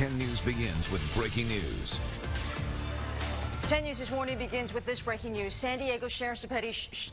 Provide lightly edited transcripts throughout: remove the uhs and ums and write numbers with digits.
10 News begins with breaking news. 10 News this morning begins with this breaking news. San Diego Sheriff's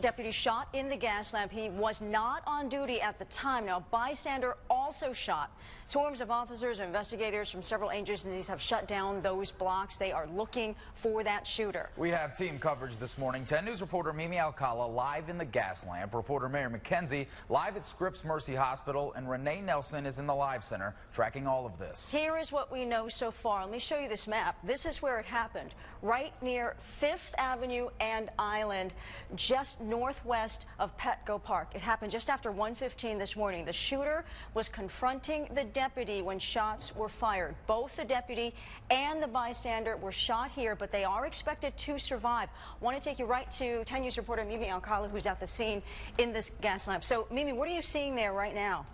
deputy shot in the gas lamp. He was not on duty at the time. Now, a bystander also shot. Swarms of officers and investigators from several agencies have shut down those blocks. They are looking for that shooter. We have team coverage this morning. 10 News reporter Mimi Alcala live in the gas lamp. Reporter Mary McKenzie live at Scripps Mercy Hospital. And Renee Nelson is in the live center tracking all of this. Here is what we know so far. Let me show you this map. This is where it happened, right near 5th Avenue and Island, just northwest of Petco Park. It happened just after 1:15 this morning. The shooter was confronting the deputy when shots were fired. Both the deputy and the bystander were shot here, but they are expected to survive. I want to take you right to 10 News reporter Mimi Alcala, who's at the scene in this gas lamp. So, Mimi, what are you seeing there right now?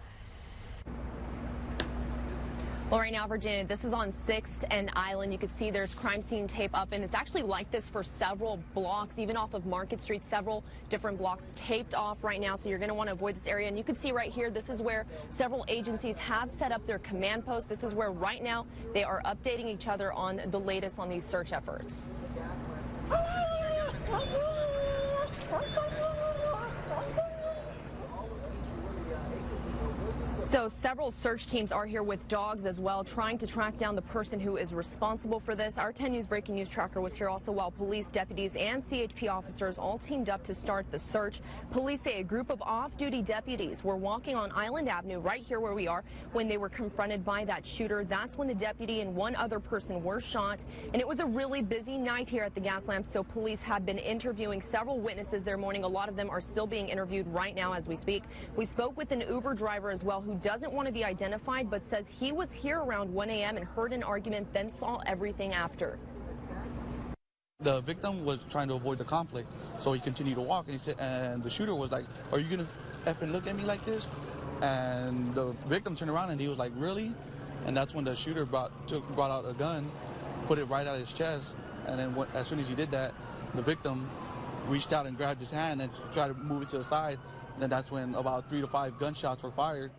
Well, right now, Virginia, this is on 6th and Island. You can see there's crime scene tape up, and it's actually like this for several blocks, even off of Market Street, several different blocks taped off right now, so you're going to want to avoid this area. And you can see right here, this is where several agencies have set up their command posts. This is where right now they are updating each other on the latest on these search efforts. So several search teams are here with dogs as well, trying to track down the person who is responsible for this. Our 10 News breaking news tracker was here also while police, deputies, and CHP officers all teamed up to start the search. Police say a group of off-duty deputies were walking on Island Avenue right here where we are when they were confronted by that shooter. That's when the deputy and one other person were shot. And it was a really busy night here at the gas lamp, so police have been interviewing several witnesses their morning. A lot of them are still being interviewed right now as we speak. We spoke with an Uber driver as well who doesn't want to be identified, but says he was here around 1 a.m. and heard an argument, then saw everything after. The victim was trying to avoid the conflict, so he continued to walk, and he said, and the shooter was like, "Are you gonna effing look at me like this?" And the victim turned around and he was like, "Really?" And that's when the shooter brought out a gun, put it right at his chest, and then as soon as he did that, the victim reached out and grabbed his hand and tried to move it to the side. And that's when about 3 to 5 gunshots were fired.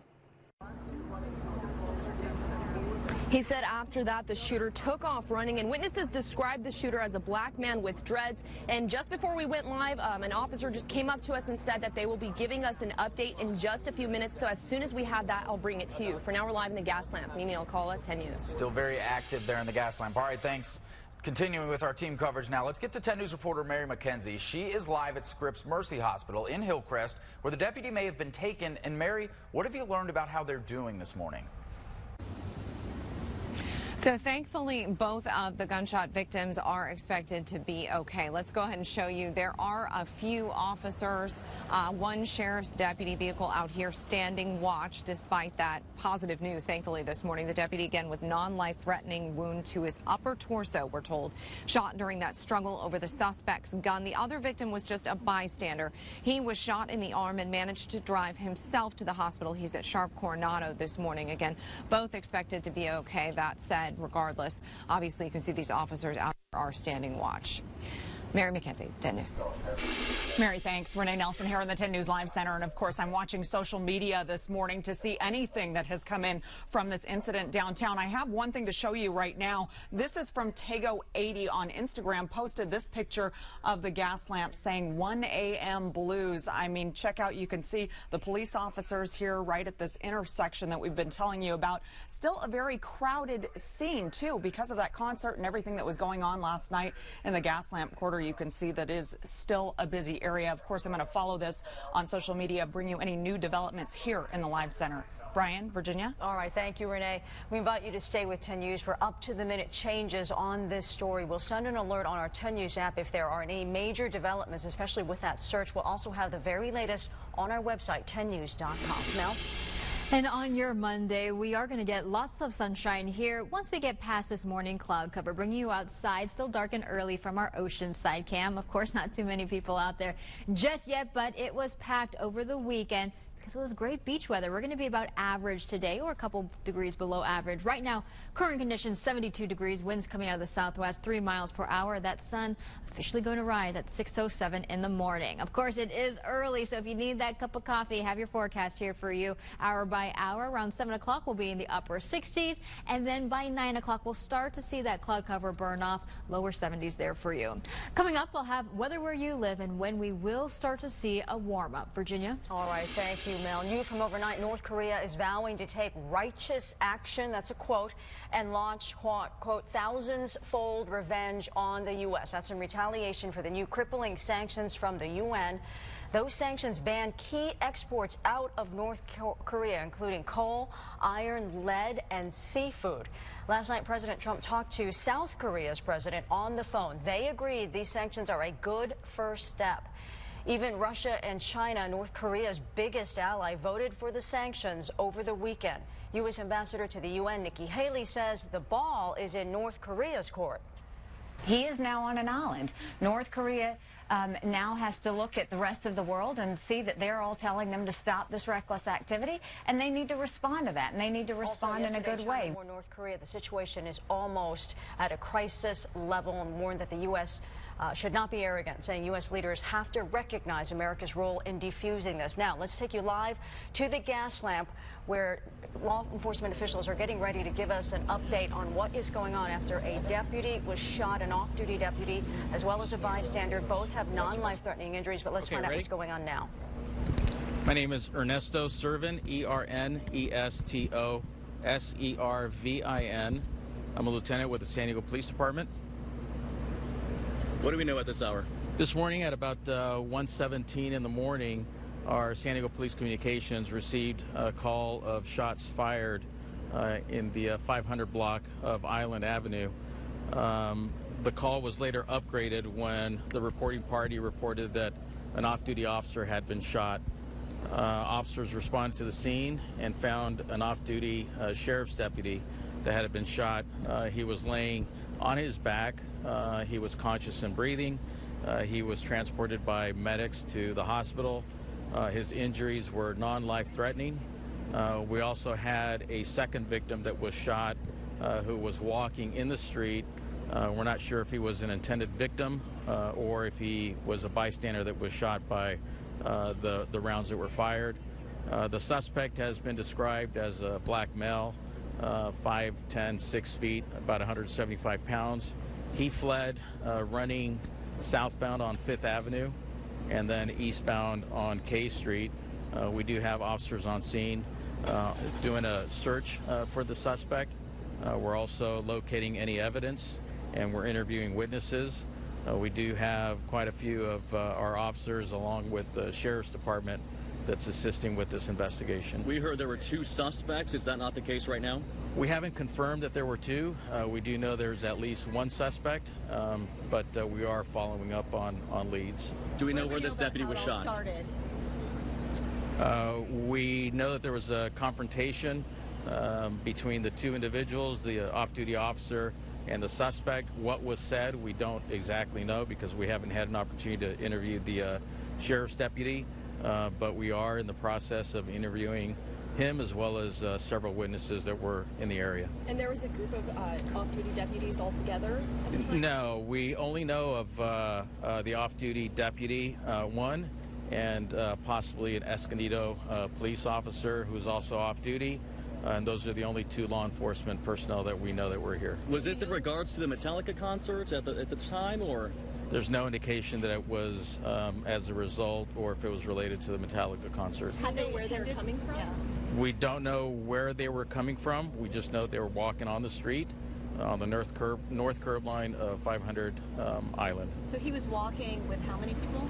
He said after that, the shooter took off running, and witnesses described the shooter as a black man with dreads. And just before we went live, an officer just came up to us and said that they will be giving us an update in just a few minutes. So as soon as we have that, I'll bring it to you. For now, we're live in the gas lamp. Mimi Alcala, 10 News. Still very active there in the gas lamp. All right, thanks. Continuing with our team coverage now, let's get to 10 News reporter Mary McKenzie. She is live at Scripps Mercy Hospital in Hillcrest, where the deputy may have been taken. And Mary, what have you learned about how they're doing this morning? So thankfully, both of the gunshot victims are expected to be okay. Let's go ahead and show you. There are a few officers, one sheriff's deputy vehicle out here standing watch despite that positive news. Thankfully, this morning, the deputy again with non-life-threatening wound to his upper torso, we're told, shot during that struggle over the suspect's gun. The other victim was just a bystander. He was shot in the arm and managed to drive himself to the hospital. He's at Sharp Coronado this morning. Again, both expected to be okay. That said, regardless, obviously you can see these officers out there are standing watch. Mary McKenzie, 10 News. Mary, thanks. Renee Nelson here in the 10 News Live Center. And of course, I'm watching social media this morning to see anything that has come in from this incident downtown. I have one thing to show you right now. This is from Tego80 on Instagram, posted this picture of the gas lamp saying 1 a.m. blues. I mean, check out, you can see the police officers here right at this intersection that we've been telling you about. Still a very crowded scene, too, because of that concert and everything that was going on last night in the gas lamp quarter. You can see that is still a busy area. Of course, I'm going to follow this on social media, bring you any new developments here in the Live Center. Brian, Virginia. All right. Thank you, Renee. We invite you to stay with 10 News for up-to-the-minute changes on this story. We'll send an alert on our 10 News app if there are any major developments, especially with that search. We'll also have the very latest on our website, 10news.com. Mel? And on your Monday, we are going to get lots of sunshine here once we get past this morning cloud cover, bringing you outside. Still dark and early from our Oceanside cam. Of course, not too many people out there just yet, but it was packed over the weekend. because it was great beach weather. We're going to be about average today, or a couple degrees below average. Right now, current conditions 72 degrees, winds coming out of the southwest 3 miles per hour. That sun officially going to rise at 6:07 in the morning. Of course, it is early, so if you need that cup of coffee, have your forecast here for you hour by hour. Around 7 o'clock, we'll be in the upper 60s, and then by 9 o'clock, we'll start to see that cloud cover burn off. Lower 70s there for you. Coming up, we'll have weather where you live and when we will start to see a warm up. Virginia? All right, thank you, Mel. New from overnight, North Korea is vowing to take righteous action, that's a quote, and launch, quote, thousands-fold revenge on the U.S. That's in retaliation for the new crippling sanctions from the UN. Those sanctions ban key exports out of North Korea, including coal, iron, lead, and seafood. Last night, President Trump talked to South Korea's president on the phone. They agreed these sanctions are a good first step. Even Russia and China, North Korea's biggest ally, voted for the sanctions over the weekend. U.S. Ambassador to the UN, Nikki Haley, says the ball is in North Korea's court. He is now on an island. North Korea now has to look at the rest of the world and see that they're all telling them to stop this reckless activity, and they need to respond to that, and they need to respond in a good way. For North Korea, the situation is almost at a crisis level, and warned that the U.S. Should not be arrogant, saying U.S. leaders have to recognize America's role in defusing this. Now, let's take you live to the Gaslamp, where law enforcement officials are getting ready to give us an update on what is going on after a deputy was shot, an off-duty deputy, as well as a bystander. Both have non-life-threatening injuries, but let's find out what's going on now. My name is Ernesto Servin, E-R-N-E-S-T-O-S-E-R-V-I-N. I'm a lieutenant with the San Diego Police Department. What do we know at this hour? This morning at about 1:17 in the morning, our San Diego Police Communications received a call of shots fired in the 500 block of Island Avenue. The call was later upgraded when the reporting party reported that an off-duty officer had been shot. Officers responded to the scene and found an off-duty sheriff's deputy that had been shot. He was laying on his back. He was conscious and breathing. He was transported by medics to the hospital. His injuries were non-life-threatening. We also had a second victim that was shot who was walking in the street. We're not sure if he was an intended victim or if he was a bystander that was shot by the rounds that were fired. The suspect has been described as a black male, 5'10", 6 feet, about 175 pounds. He fled running southbound on 5th Avenue and then eastbound on K Street. We do have officers on scene doing a search for the suspect. We're also locating any evidence, and we're interviewing witnesses. We do have quite a few of our officers, along with the Sheriff's Department, that's assisting with this investigation. We heard there were 2 suspects. Is that not the case right now? We haven't confirmed that there were 2. We do know there's at least 1 suspect, but we are following up on leads. Do we know where this deputy was shot? We know that there was a confrontation between the 2 individuals, the off-duty officer and the suspect. What was said, we don't exactly know because we haven't had an opportunity to interview the sheriff's deputy. But we are in the process of interviewing him as well as several witnesses that were in the area. And there was a group of off-duty deputies all together at the time? No, we only know of the off-duty deputy, 1, and possibly an Escondido police officer who's also off-duty. And those are the only 2 law enforcement personnel that we know that were here. Was this in regards to the Metallica concerts at the time, or? There's no indication that it was as a result or if it was related to the Metallica concert. Do you know where they were coming from? Yeah. We don't know where they were coming from. We just know they were walking on the street on the north curb line of 500 Island. So he was walking with how many people?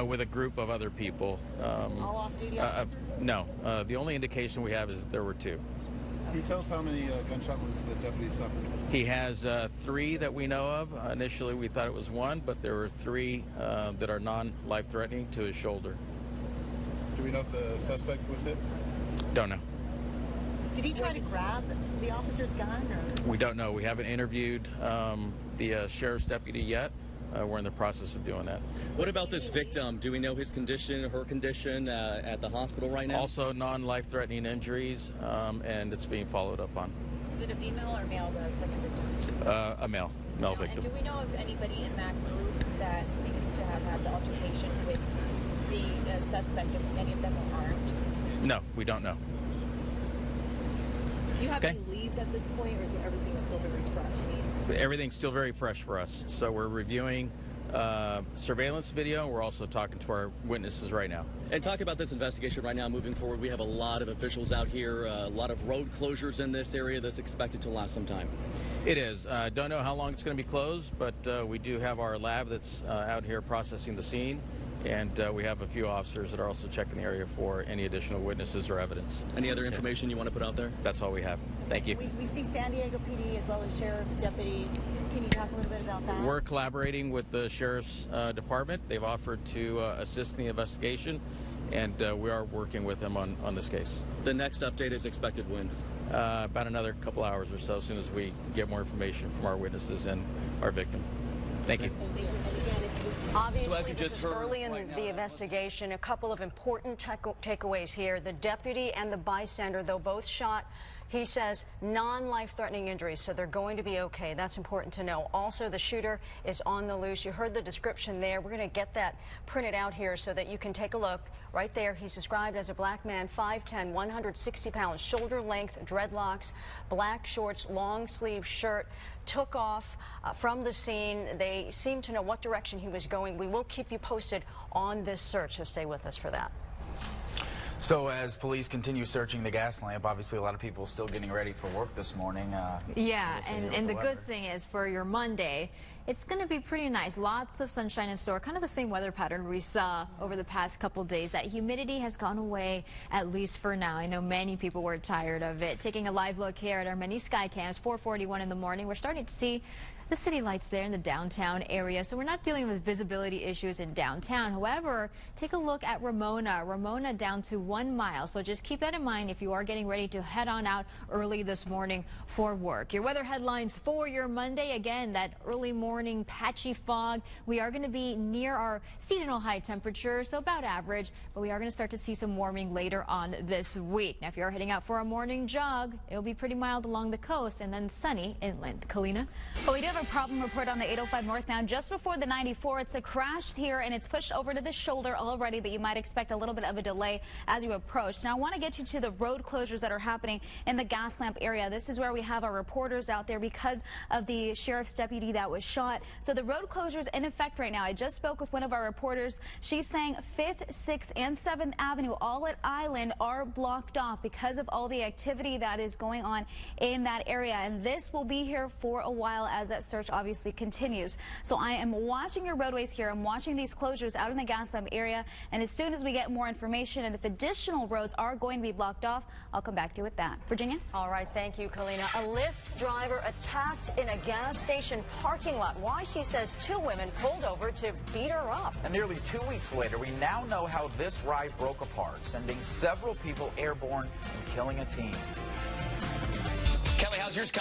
With a group of other people. All off-duty officers? No. The only indication we have is that there were 2. Can you tell us how many gunshot wounds the deputy suffered? He has 3 that we know of. Initially, we thought it was 1, but there were 3 that are non-life-threatening to his shoulder. Do we know if the suspect was hit? Don't know. Did he try to grab the officer's gun? Or? We don't know. We haven't interviewed the sheriff's deputy yet. we're in the process of doing that. What about this victim? Do we know his condition, her condition at the hospital right now? Also non-life-threatening injuries, and it's being followed up on. Is it a female or male, the second victim? A male victim. And do we know of anybody in that group that seems to have had the altercation with the suspect, if any of them were armed? No, we don't know. Do you have any leads at this point, or is everything still very fresh? Everything's still very fresh for us. So we're reviewing surveillance video. We're also talking to our witnesses right now. And talk about this investigation right now moving forward. We have a lot of officials out here, a lot of road closures in this area that's expected to last some time. It is. Don't know how long it's going to be closed, but we do have our lab that's out here processing the scene. And we have a few officers that are also checking the area for any additional witnesses or evidence. Any other information you want to put out there? That's all we have. Thank you. We see San Diego PD as well as sheriff's deputies. Can you talk a little bit about that? We're collaborating with the sheriff's department. They've offered to assist in the investigation, and we are working with them on this case. The next update is expected when? About another couple hours or so, as soon as we get more information from our witnesses and our victim. Thank you. Obviously, this is early in the investigation. A couple of important takeaways here. The deputy and the bystander, though both shot, he says non-life-threatening injuries, so they're going to be okay. That's important to know. Also, the shooter is on the loose. You heard the description there. We're going to get that printed out here so that you can take a look. Right there, he's described as a black man, 5'10", 160 pounds, shoulder-length dreadlocks, black shorts, long-sleeve shirt. Took off from the scene. They seem to know what direction he was going. We will keep you posted on this search, so stay with us for that. So as police continue searching the Gaslamp, obviously a lot of people still getting ready for work this morning. Yeah, and the good thing is for your Monday, it's going to be pretty nice. Lots of sunshine in store, kind of the same weather pattern we saw over the past couple days. That humidity has gone away, at least for now. I know many people were tired of it. Taking a live look here at our many sky cams, 4:41 in the morning, we're starting to see the city lights there in the downtown area, so we're not dealing with visibility issues in downtown. However, take a look at Ramona down to 1 mile, so just keep that in mind if you are getting ready to head on out early this morning for work. Your weather headlines for your Monday, again, that early morning patchy fog. We are going to be near our seasonal high temperature, so about average, but we are going to start to see some warming later on this week. Now, if you're heading out for a morning jog, it'll be pretty mild along the coast and then sunny inland. Kalina? Well, we do have a problem report on the 805 north now, just before the 94. It's a crash here, and it's pushed over to the shoulder already, but you might expect a little bit of a delay as you approach. Now, I want to get you to the road closures that are happening in the Gaslamp area. This is where we have our reporters out there because of the sheriff's deputy that was shot. So the road closures in effect right now. I just spoke with one of our reporters. She's saying 5th, 6th, and 7th Avenue, all at Island, are blocked off because of all the activity that is going on in that area. And this will be here for a while as that search obviously continues. So I am watching your roadways here. I'm watching these closures out in the Gaslamp area. And as soon as we get more information and if additional roads are going to be blocked off, I'll come back to you with that. Virginia? All right. Thank you, Kalina. A Lyft driver attacked in a gas station parking lot. Why, she says, 2 women pulled over to beat her up. And nearly 2 weeks later, we now know how this ride broke apart, sending several people airborne and killing a teen. Kelly, how's yours?